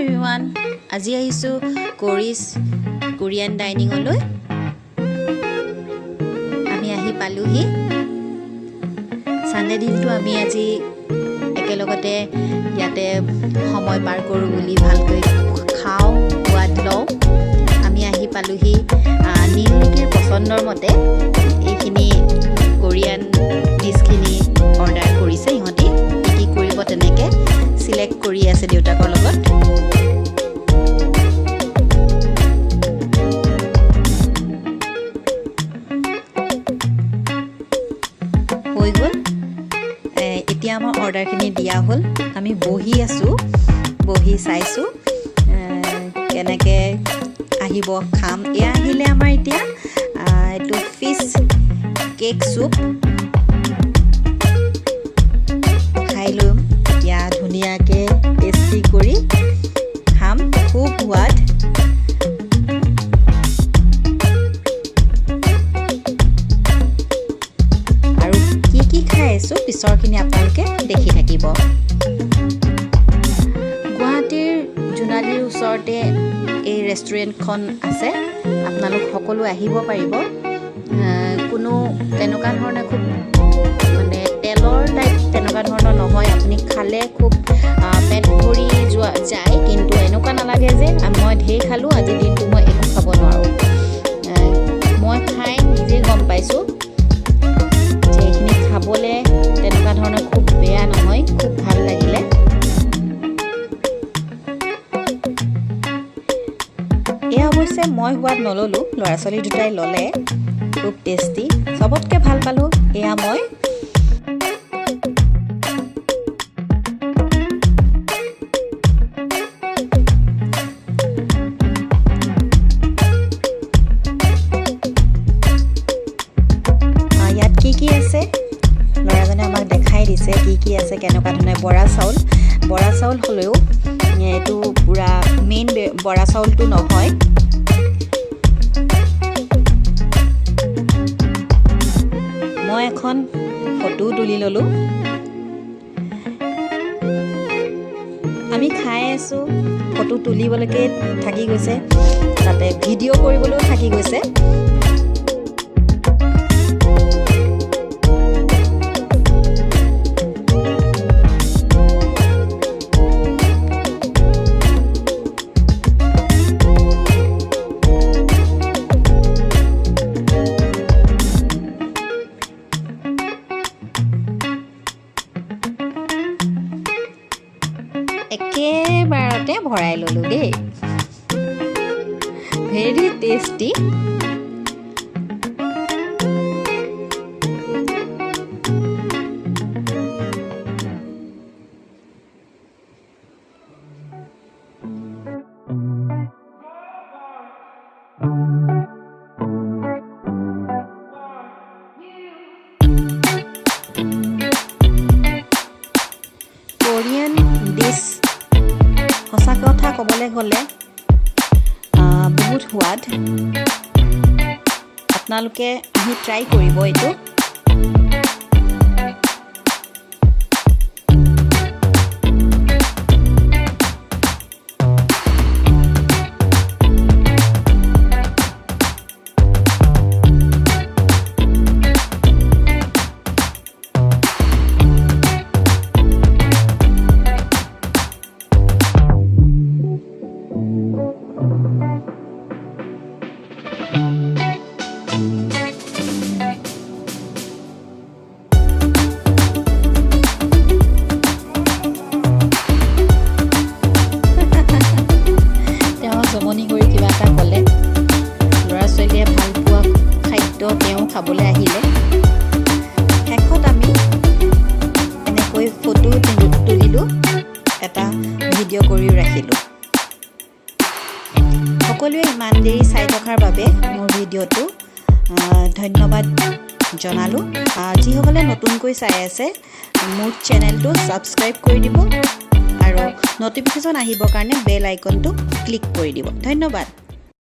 everyone, আজি আহিছো করিস কোরিয়ান ডাইনিং লৈ আমি আহি পালুহি সানডে দিনটো আমি আজি একেলগতে ইয়াতে সময় পাৰ কৰো বুলি ভালকৈ খাও সোৱাদ লও আমি আহি পালুহি নীলনিকিৰ পছন্দৰ মতে এইখিনি কোৰিয়ান ডিশখিনি অৰ্ডাৰ কৰিছে ইহঁতি কি কৰিব তেনেকে সিলেক্ট কৰি আছে দেউতাকৰ লগত হৈ গল এতিয়া আমাৰ অৰ্ডাৰখিনি দিয়া হ'ল আমি বহি আছো বহি চাইছো কেনেকে আহিব খাম এয়া আহিলে আমাৰ এতিয়া এটো ফিশ কেক সুপ খাই লম এতিয়া ধুনিয়াকে টেস্টি কৰি খাম খুব সোৱাদ আৰু কি খাই আছো পিছৰখিনি আপোনালোকে দেখি থাকিব গুৱাহাটীৰ জুনালীৰ ওচৰতে এই ৰেষ্টুৰেণ্টখন আছে আপোনালোক সকলো আহিব পাৰিব কোনো তেনেকুৱা ধৰণৰ খুব মানে তেলৰ টাইপ তেনেকুৱা ধৰণৰ নহয় আপুনি খালে খুব পেট ভৰি যোৱা যায় কিন্তু এনেকুৱা নালাগে যে মই ঢেৰ খালো আজি দিনটো মই একো খাব নোৱাৰো মই খাই নিজে গম পাইছো যে এইখিনি খাবলে তেনেকুৱা ধৰণৰ খুব বেয়া নহয় খুব ভাল লাগিলে এয়া অৱশ্যে মই সোৱাদ নললো ল'ৰা ছোৱালী দুটাই ললে খুব টেস্টি সবতকে ভাল পালো এয়া মই ইয়াত কি আছে ল'ৰাজনে আমাক দেখাই দিছে কি আছে কেনেকুৱা ধৰণে বৰা চাউল হলেও এটো পুৰা মেইন বৰা চাউলটো নহয় মই এখন ফটো তুলি ললো আমি খাই আছো ফটো তুলিবলৈকে থাকি গৈছে তাতে ভিডিঅ' কৰিবলৈও থাকি গৈছে একেবাৰতে ভৰাই ললো দেই ভেৰি টেস্টি কোৰিয়ান ডিশ সঁচা কথা ক'বলৈ গ'লে বহুত সোৱাদ আপোনালোকে আহি ট্ৰাই কৰিব এইটো খাবলৈ আহিলে শেষত আমি এনেকৈ ফটো তুলিলো এটা ভিডিঅ' কৰিও ৰাখিলো সকলোৱে ইমান দেৰি চাই থকাৰ বাবে মোৰ ভিডিঅ'টো ধন্যবাদ জনালো যিসকলে নতুনকৈ চাই আছে মোৰ চেনেলটো সাবস্ক্ৰাইব কৰি দিব আৰু নটিফিকেশ্যন আহিবৰ কাৰণে বেল আইকনটো ক্লিক কৰি দিব ধন্যবাদ